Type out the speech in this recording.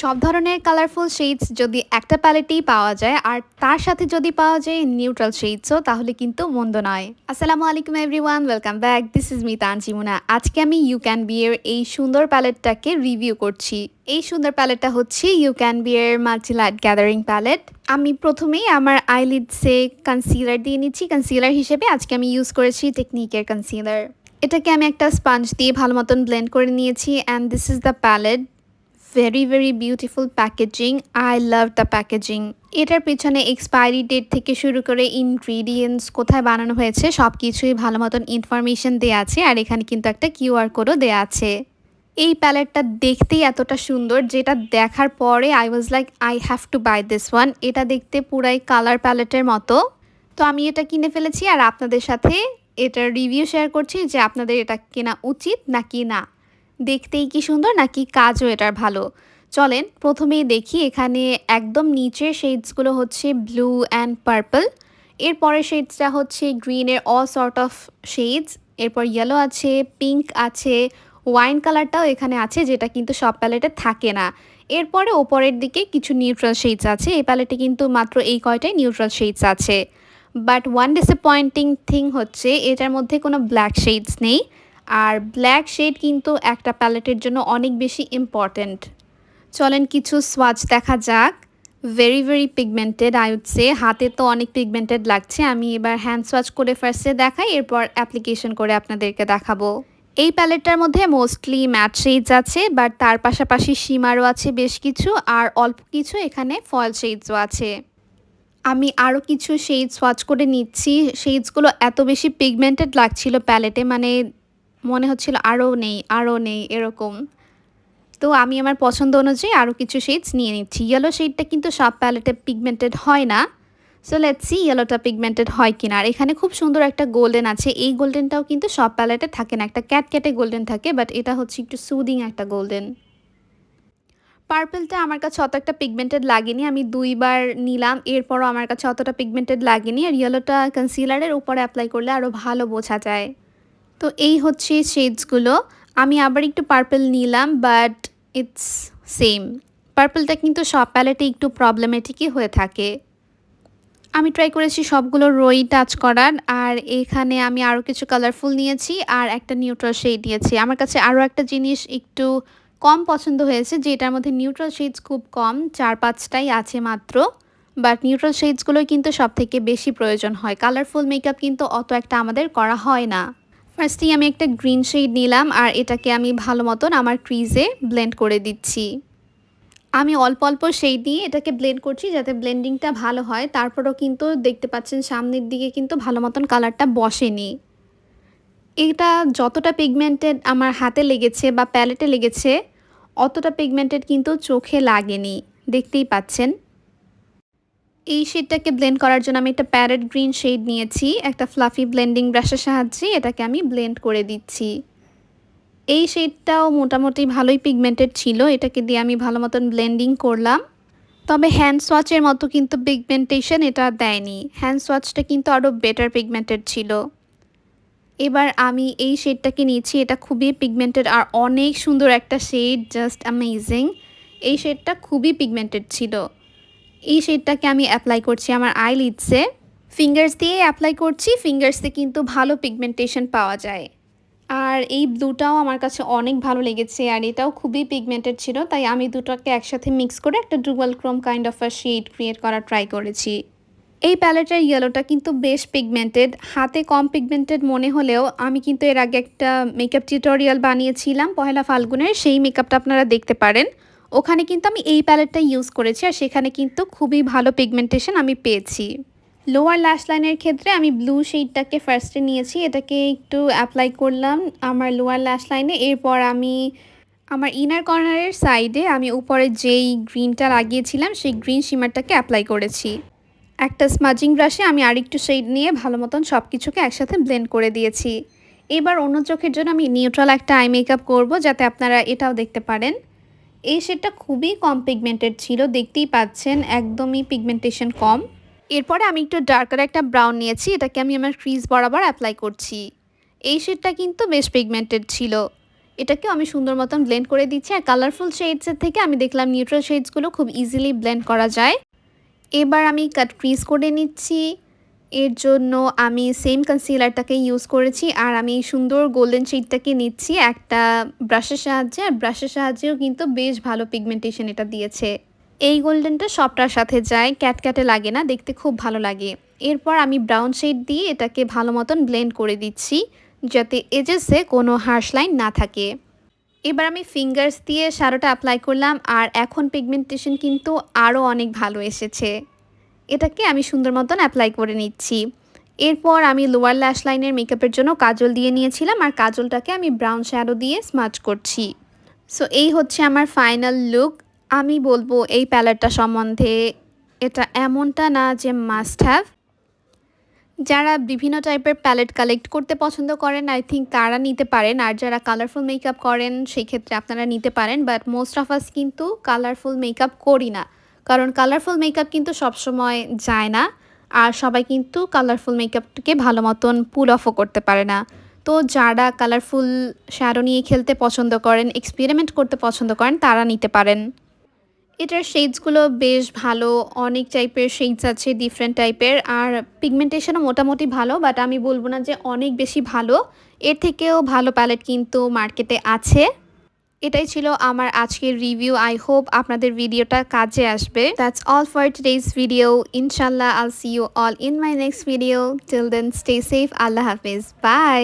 সব ধরনের colourful shades যদি একটা প্যালেটেই পাওয়া যায় আর তার সাথে যদি পাওয়া যায় নিউট্রাল শেডসও তাহলে কিন্তু মন্দ নয়। আসসালামু আলাইকুম everyone, welcome back. This is me Tanjimuna. আজকে আমি ইউ ক্যান বি এর এই সুন্দর প্যালেটটাকে রিভিউ করছি। এই সুন্দর প্যালেটটা হচ্ছে ইউ ক্যান বি এর মাল্টি লাইট গ্যাদারিং প্যালেট। আমি প্রথমেই আমার আইলিডসে কনসিলার দিয়ে নিচ্ছি। কনসিলার হিসেবে আজকে আমি ইউজ করেছি টেকনিকের কনসিলার। এটাকে আমি একটা স্পঞ্জ দিয়ে ভালো মতন ব্লেন্ড করে নিয়েছি and this is the palette. very beautiful packaging. I love the packaging. এটার পিছনে এক্সপায়ারি ডেট থেকে শুরু করে ইনগ্রিডিয়েন্টস কোথায় বানানো হয়েছে সব কিছুই ভালো মতন ইনফরমেশন দেওয়া আছে আর এখানে কিন্তু একটা কিউআর কোডও দেওয়া আছে। এই প্যালেটটা দেখতেই এতটা সুন্দর যেটা দেখার পরে I was like I have to buy this one. এটা দেখতে পুরাই কালার প্যালেটের মতো। তো আমি এটা কিনে ফেলেছি আর আপনাদের সাথে এটার রিভিউ শেয়ার করছি যে আপনাদের এটা কেনা উচিত নাকি না। দেখতেই কি সুন্দর নাকি কাজও এটার ভালো। চলেন প্রথমেই দেখি। এখানে একদম নিচের শেডসগুলো হচ্ছে ব্লু অ্যান্ড পার্পল। এরপরের শেডসটা হচ্ছে গ্রিনের অল সর্ট অফ শেডস। এরপর ইয়েলো আছে, পিঙ্ক আছে, ওয়াইন কালারটাও এখানে আছে যেটা কিন্তু সব প্যালেটে থাকে না। এরপরে ওপরের দিকে কিছু নিউট্রাল শেডস আছে। এই প্যালেটে কিন্তু মাত্র এই কয়টাই নিউট্রাল শেডস আছে। বাট ওয়ান ডিসঅ্যাপয়েন্টিং থিং হচ্ছে এটার মধ্যে কোনো ব্ল্যাক শেডস নেই। আর ব্ল্যাক শেড কিন্তু একটা প্যালেটের জন্য অনেক বেশি ইম্পর্ট্যান্ট। চলেন কিছু সোয়াচ দেখা যাক। Very pigmented I would say. হাতে তো অনেক পিগমেন্টেড লাগছে। আমি এবার হ্যান্ড সোয়াচ করে ফার্স্টে দেখাই, এরপর অ্যাপ্লিকেশন করে আপনাদেরকে দেখাবো। এই প্যালেটটার মধ্যে মোস্টলি ম্যাট শেডস আছে, বাট তার পাশাপাশি শিমারও আছে বেশ কিছু, আর অল্প কিছু এখানে ফয়েল শেডসও আছে। আমি আরও কিছু শেডস সোয়াচ করে নিচ্ছি। শেডসগুলো এত বেশি পিগমেন্টেড লাগছিল প্যালেটে, মানে মনে হচ্ছিল আরও নেই এরকম। তো আমি আমার পছন্দ অনুযায়ী আরও কিছু শেডস নিয়ে নিচ্ছি। ইয়েলো শেডটা কিন্তু সব প্যালেটে পিগমেন্টেড হয় না। সো লেটস সি ইয়েলোটা পিগমেন্টেড হয় কিনা। আর এখানে খুব সুন্দর একটা গোল্ডেন আছে। এই গোল্ডেনটাও কিন্তু সব প্যালেটে থাকে না, একটা ক্যাটে গোল্ডেন থাকে, বাট এটা হচ্ছে একটু সুদিং একটা গোল্ডেন। পার্পলটা আমার কাছে অত একটা পিগমেন্টেড লাগেনি। আমি 2বার নিলাম, এরপরও আমার কাছে অতটা পিগমেন্টেড লাগেনি। আর ইয়েলোটা কনসিলারের উপরে অ্যাপ্লাই করলে আরও ভালো বোঝা যায়। তো এই হচ্ছে শেডসগুলো। আমি আবার একটু পার্পল নিলাম, বাট ইটস সেম। পার্পলটা কিন্তু সব প্যালেটে একটু প্রবলেমেটিকই হয়ে থাকে। আমি ট্রাই করেছি সবগুলো রোই টাচ করার। আর এখানে আমি আরও কিছু কালারফুল নিয়েছি আর একটা নিউট্রাল শেড নিয়েছি। আমার কাছে আরও একটা জিনিস একটু কম পছন্দ হয়েছে, যে এটার মধ্যে নিউট্রাল শেডস খুব কম, 4-5টাই আছে মাত্র। বাট নিউট্রাল শেডসগুলোই কিন্তু সব থেকে বেশি প্রয়োজন হয়। কালারফুল মেকআপ কিন্তু অত একটা আমাদের করা হয় না। ফার্স্টেই আমি একটা গ্রিন শেড নিলাম আর এটাকে আমি ভালো মতন আমার ক্রিজে ব্লেন্ড করে দিচ্ছি। আমি অল্প শেড নিয়ে এটাকে ব্লেন্ড করছি যাতে ব্লেন্ডিংটা ভালো হয়। তারপরও কিন্তু দেখতে পাচ্ছেন সামনের দিকে কিন্তু ভালো মতন কালারটা বসেনি। এটা যতটা পিগমেন্টেড আমার হাতে লেগেছে বা প্যালেটে লেগেছে অতটা পিগমেন্টেড কিন্তু চোখে লাগেনি, দেখতেই পাচ্ছেন। এই শেডটাকে ব্লেন্ড করার জন্য আমি একটা প্যারেট গ্রিন শেড নিয়েছি। একটা ফ্লাফি ব্লেন্ডিং ব্রাশের সাহায্যে এটাকে আমি ব্লেন্ড করে দিচ্ছি। এই শেডটাও মোটামুটি ভালোই পিগমেন্টেড ছিল। এটাকে দিয়ে আমি ভালো মতন ব্লেন্ডিং করলাম। তবে হ্যান্ড সোয়াচের মতো কিন্তু পিগমেন্টেশন এটা দেয়নি। হ্যান্ড সোয়াচটা কিন্তু আরও বেটার পিগমেন্টেড ছিল। এবার আমি এই শেডটাকে নিয়েছি। এটা খুবই পিগমেন্টেড আর অনেক সুন্দর একটা শেড, জাস্ট অ্যামেজিং। এই শেডটা খুবই পিগমেন্টেড ছিল। এই শেডটাকে আমি অ্যাপ্লাই করছি আমার আইলিডসে। ফিঙ্গার্স দিয়ে অ্যাপ্লাই করছি। ফিঙ্গার্সে কিন্তু ভালো পিগমেন্টেশন পাওয়া যায়। আর এই ব্লুটাও আমার কাছে অনেক ভালো লেগেছে আর এটাও খুবই পিগমেন্টেড ছিল, তাই আমি দুটোকে একসাথে মিক্স করে একটা dual chrome kind of a shade create করার ট্রাই করেছি। এই প্যালেটের ইয়েলোটা কিন্তু বেশ পিগমেন্টেড। হাতে কম পিগমেন্টেড মনে হলেও আমি কিন্তু এর আগে একটা মেকআপ টিউটোরিয়াল বানিয়েছিলাম পহেলা ফাল্গুনের, সেই মেকআপটা আপনারা দেখতে পারেন। ওখানে কিন্তু আমি এই প্যালেটটা ইউজ করেছি আর সেখানে কিন্তু খুবই ভালো পিগমেন্টেশন আমি পেয়েছি। লোয়ার ল্যাশ লাইনের ক্ষেত্রে আমি ব্লু শেডটাকে ফার্স্টে নিয়েছি। এটাকে একটু অ্যাপ্লাই করলাম আমার লোয়ার ল্যাশ লাইনে। এরপর আমি আমার ইনার কর্নারের সাইডে আমি উপরে যেই গ্রিনটা লাগিয়েছিলাম সেই গ্রিন শিমারটাকে অ্যাপ্লাই করেছি। একটা স্মাজিং ব্রাশে আমি আরেকটু শেড নিয়ে ভালো মতন সব কিছুকে একসাথে ব্লেন্ড করে দিয়েছি। এবার অন্য চোখের জন্য আমি নিউট্রাল একটা আই মেকআপ করব, যাতে আপনারা এটাও দেখতে পারেন। এই শেডটা খুবই কম পিগমেন্টেড ছিল, দেখতেই পাচ্ছেন একদমই পিগমেন্টেশন কম। এরপরে আমি একটু ডার্কার একটা ব্রাউন নিয়েছি। এটাকে আমি আমার ক্রিজ বরাবর অ্যাপ্লাই করছি। এই শেডটা কিন্তু বেশ পিগমেন্টেড ছিল। এটাকেও আমি সুন্দর মতন ব্লেন্ড করে দিচ্ছি। আর কালারফুল শেডসের থেকে আমি দেখলাম নিউট্রাল শেডসগুলো খুব ইজিলি ব্লেন্ড করা যায়। এবার আমি কাট ক্রিজ করে নিচ্ছি। এর জন্য আমি সেম কনসিলারটাকে ইউজ করেছি আর আমি সুন্দর গোল্ডেন শেডটাকে নিচ্ছি একটা ব্রাশের সাহায্যে। আর ব্রাশের সাহায্যেও কিন্তু বেশ ভালো পিগমেন্টেশন এটা দিয়েছে। এই গোল্ডেনটা সবটার সাথে যায়, ক্যাটক্যাটে লাগে না, দেখতে খুব ভালো লাগে। এরপর আমি ব্রাউন শেড দিয়ে এটাকে ভালো মতন ব্লেন্ড করে দিচ্ছি যাতে এজেসে কোনো হার্শ লাইন না থাকে। এবার আমি ফিঙ্গার্স দিয়ে শ্যাডোটা অ্যাপ্লাই করলাম আর এখন পিগমেন্টেশন কিন্তু আরও অনেক ভালো এসেছে। এটাকে আমি সুন্দর মতন অ্যাপ্লাই করে নিচ্ছি। এরপর আমি লোয়ার ল্যাশ লাইনের মেকআপের জন্য কাজল দিয়ে নিয়েছিলাম আর কাজলটাকে আমি ব্রাউন শ্যাডো দিয়ে স্মাচ করছি। সো এই হচ্ছে আমার ফাইনাল লুক। আমি বলবো এই প্যালেটটা সম্বন্ধে এটা এমনটা না যে মাস্ট হ্যাভ। যারা বিভিন্ন টাইপের প্যালেট কালেক্ট করতে পছন্দ করেন আই থিঙ্ক তারা নিতে পারেন। আর যারা কালারফুল মেকআপ করেন সেই ক্ষেত্রে আপনারা নিতে পারেন। বাট মোস্ট অফ আস কিন্তু কালারফুল মেকআপ করি না, কারণ কালারফুল মেকআপ কিন্তু সবসময় যায় না আর সবাই কিন্তু কালারফুল মেকআপকে ভালো মতন পুল অফও করতে পারে না। তো যারা কালারফুল শ্যাডো নিয়ে খেলতে পছন্দ করেন, এক্সপেরিমেন্ট করতে পছন্দ করেন তারা নিতে পারেন। এটার শেডসগুলো বেশ ভালো, অনেক টাইপের শেডস আছে ডিফারেন্ট টাইপের। আর পিগমেন্টেশনও মোটামুটি ভালো, বাট আমি বলবো না যে অনেক বেশি ভালো। এর থেকেও ভালো প্যালেট কিন্তু মার্কেটে আছে। এটাই ছিল আমার আজকের রিভিউ। আই হোপ আপনাদের ভিডিওটা কাজে আসবে। That's all for today's video. ইনশাল্লাহ আল see you all in my next video. Till then stay safe. আল্লাহ হাফিজ। বাই।